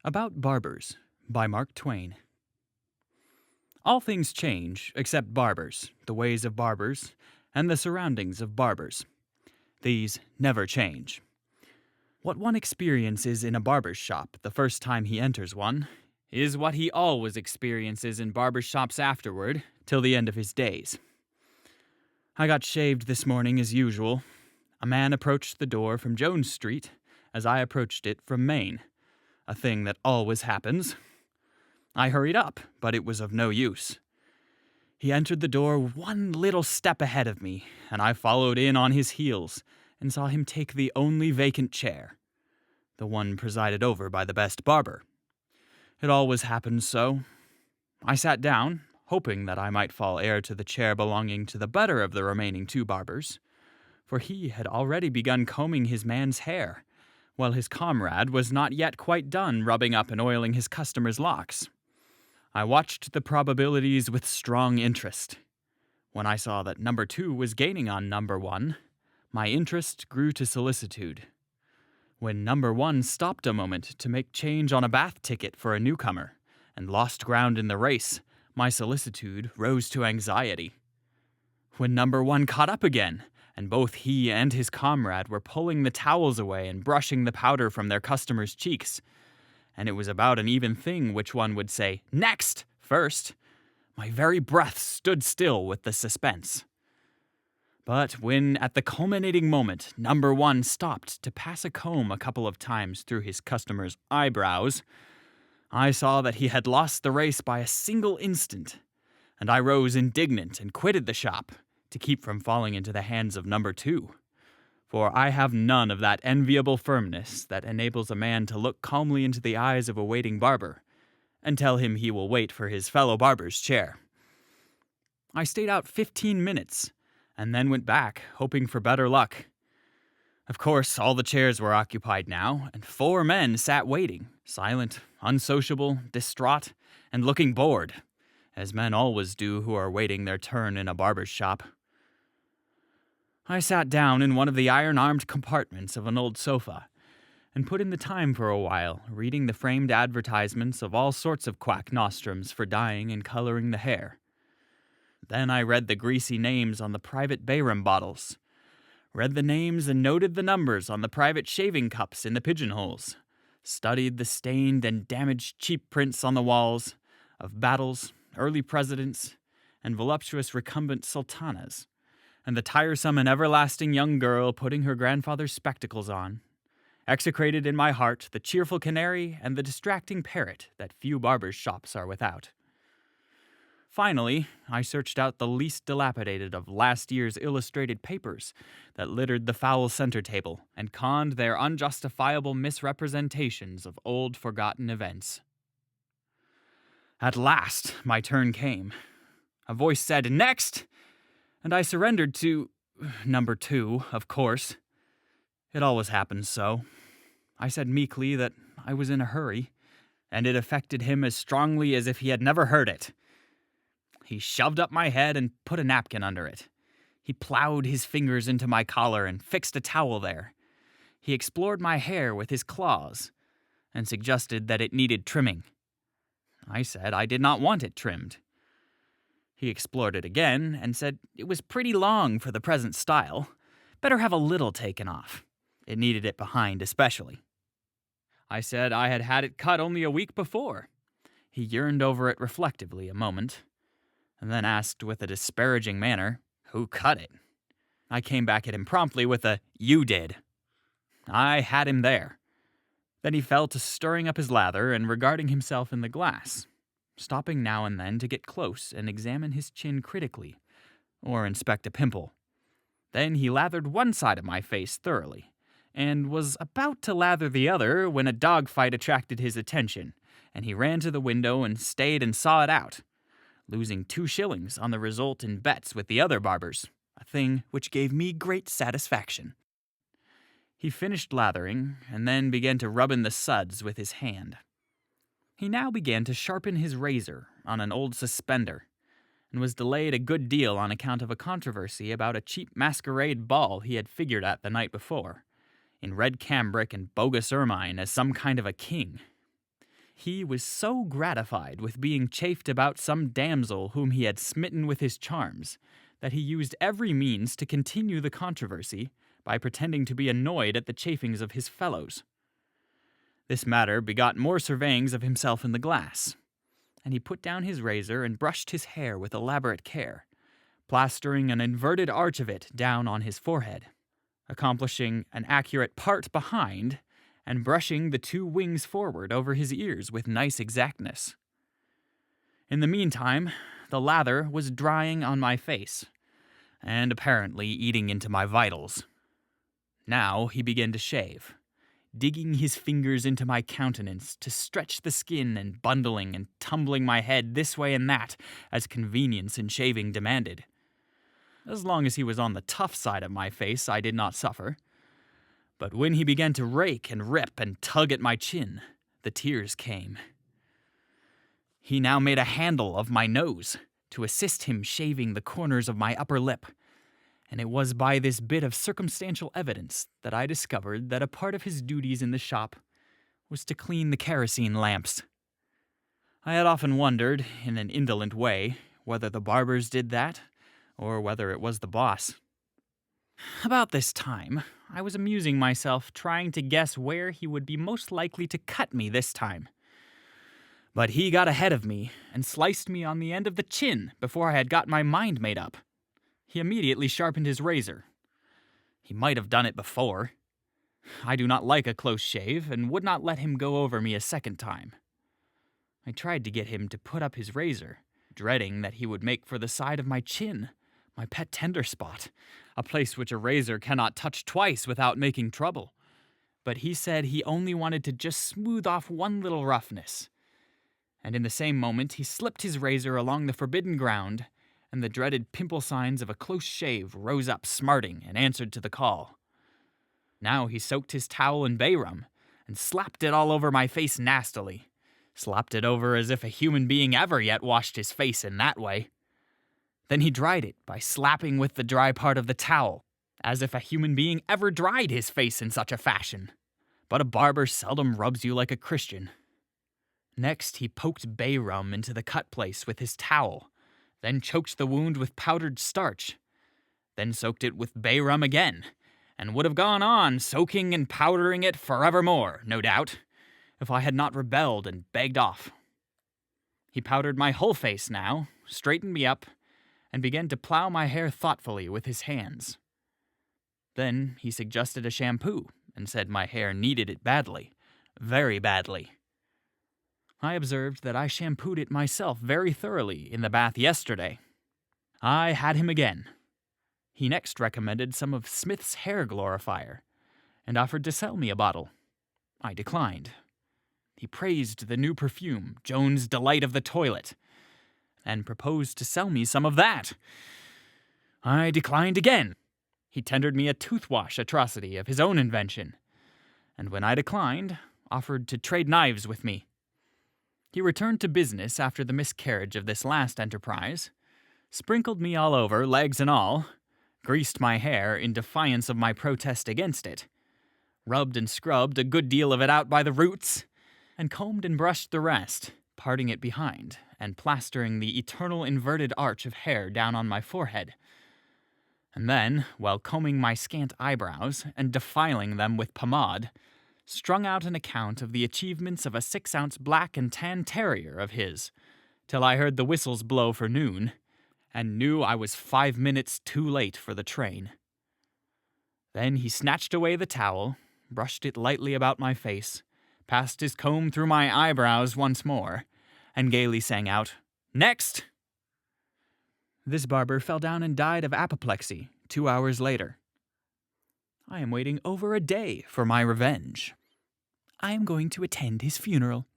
About Barbers by Mark Twain. All things change except barbers, the ways of barbers, and the surroundings of barbers. These never change. What one experiences in a barber's shop the first time he enters one is what he always experiences in barber shops afterward till the end of his days. I got shaved this morning as usual. A man approached the door from Jones Street as I approached it from Main. A thing that always happens. I hurried up, but it was of no use. He entered the door one little step ahead of me, and I followed in on his heels and saw him take the only vacant chair, the one presided over by the best barber. It always happens so. I sat down, hoping that I might fall heir to the chair belonging to the better of the remaining two barbers, for he had already begun combing his man's hair, while his comrade was not yet quite done rubbing up and oiling his customer's locks. I watched the probabilities with strong interest. When I saw that number 2 was gaining on number 1, my interest grew to solicitude. When number 1 stopped a moment to make change on a bath ticket for a newcomer and lost ground in the race, my solicitude rose to anxiety. When number 1 caught up again, and both he and his comrade were pulling the towels away and brushing the powder from their customers' cheeks, and it was about an even thing which one would say, "Next!" first, my very breath stood still with the suspense. But when, at the culminating moment, number 1 stopped to pass a comb a couple of times through his customer's eyebrows, I saw that he had lost the race by a single instant, and I rose indignant and quitted the shop, to keep from falling into the hands of number 2. For I have none of that enviable firmness that enables a man to look calmly into the eyes of a waiting barber and tell him he will wait for his fellow barber's chair. I stayed out 15 minutes and then went back, hoping for better luck. Of course, all the chairs were occupied now, and 4 men sat waiting, silent, unsociable, distraught, and looking bored, as men always do who are waiting their turn in a barber's shop. I sat down in one of the iron-armed compartments of an old sofa and put in the time for a while, reading the framed advertisements of all sorts of quack nostrums for dyeing and coloring the hair. Then I read the greasy names on the private Bayram bottles, read the names and noted the numbers on the private shaving cups in the pigeonholes, studied the stained and damaged cheap prints on the walls of battles, early presidents, and voluptuous recumbent sultanas, and the tiresome and everlasting young girl putting her grandfather's spectacles on, execrated in my heart the cheerful canary and the distracting parrot that few barbers' shops are without. Finally, I searched out the least dilapidated of last year's illustrated papers that littered the foul center table and conned their unjustifiable misrepresentations of old forgotten events. At last, my turn came. A voice said, "Next!" and I surrendered to number 2, of course. It always happens so. I said meekly that I was in a hurry, and it affected him as strongly as if he had never heard it. He shoved up my head and put a napkin under it. He plowed his fingers into my collar and fixed a towel there. He explored my hair with his claws and suggested that it needed trimming. I said I did not want it trimmed. He explored it again and said it was pretty long for the present style. Better have a little taken off. It needed it behind especially. I said I had had it cut only a week before. He yearned over it reflectively a moment, and then asked with a disparaging manner, who cut it? I came back at him promptly with a, "You did." I had him there. Then he fell to stirring up his lather and regarding himself in the glass, stopping now and then to get close and examine his chin critically, or inspect a pimple. Then he lathered one side of my face thoroughly, and was about to lather the other when a dogfight attracted his attention, and he ran to the window and stayed and saw it out, losing 2 shillings on the result in bets with the other barbers, a thing which gave me great satisfaction. He finished lathering, and then began to rub in the suds with his hand. He now began to sharpen his razor on an old suspender, and was delayed a good deal on account of a controversy about a cheap masquerade ball he had figured at the night before, in red cambric and bogus ermine as some kind of a king. He was so gratified with being chaffed about some damsel whom he had smitten with his charms, that he used every means to continue the controversy by pretending to be annoyed at the chaffings of his fellows. This matter begot more surveyings of himself in the glass, and he put down his razor and brushed his hair with elaborate care, plastering an inverted arch of it down on his forehead, accomplishing an accurate part behind, and brushing the two wings forward over his ears with nice exactness. In the meantime, the lather was drying on my face, and apparently eating into my vitals. Now he began to shave, digging his fingers into my countenance to stretch the skin and bundling and tumbling my head this way and that as convenience in shaving demanded. As long as he was on the tough side of my face, I did not suffer. But when he began to rake and rip and tug at my chin, the tears came. He now made a handle of my nose to assist him shaving the corners of my upper lip, and it was by this bit of circumstantial evidence that I discovered that a part of his duties in the shop was to clean the kerosene lamps. I had often wondered, in an indolent way, whether the barbers did that, or whether it was the boss. About this time, I was amusing myself trying to guess where he would be most likely to cut me this time. But he got ahead of me and sliced me on the end of the chin before I had got my mind made up. He immediately sharpened his razor. He might have done it before. I do not like a close shave and would not let him go over me a second time. I tried to get him to put up his razor, dreading that he would make for the side of my chin, my pet tender spot, a place which a razor cannot touch twice without making trouble. But he said he only wanted to just smooth off one little roughness. And in the same moment he slipped his razor along the forbidden ground, and the dreaded pimple signs of a close shave rose up smarting and answered to the call. Now he soaked his towel in bay rum and slapped it all over my face nastily, slapped it over as if a human being ever yet washed his face in that way. Then he dried it by slapping with the dry part of the towel, as if a human being ever dried his face in such a fashion. But a barber seldom rubs you like a Christian. Next he poked bay rum into the cut place with his towel, then choked the wound with powdered starch, then soaked it with bay rum again, and would have gone on soaking and powdering it forevermore, no doubt, if I had not rebelled and begged off. He powdered my whole face now, straightened me up, and began to plow my hair thoughtfully with his hands. Then he suggested a shampoo and said my hair needed it badly, very badly. I observed that I shampooed it myself very thoroughly in the bath yesterday. I had him again. He next recommended some of Smith's hair glorifier and offered to sell me a bottle. I declined. He praised the new perfume, Joan's Delight of the Toilet, and proposed to sell me some of that. I declined again. He tendered me a toothwash atrocity of his own invention, and when I declined, offered to trade knives with me. He returned to business after the miscarriage of this last enterprise, sprinkled me all over, legs and all, greased my hair in defiance of my protest against it, rubbed and scrubbed a good deal of it out by the roots, and combed and brushed the rest, parting it behind, and plastering the eternal inverted arch of hair down on my forehead. And then, while combing my scant eyebrows and defiling them with pomade, strung out an account of the achievements of a 6-ounce black and tan terrier of his, till I heard the whistles blow for noon, and knew I was 5 minutes too late for the train. Then he snatched away the towel, brushed it lightly about my face, passed his comb through my eyebrows once more, and gaily sang out, "Next!" This barber fell down and died of apoplexy 2 hours later. I am waiting over a day for my revenge. I am going to attend his funeral.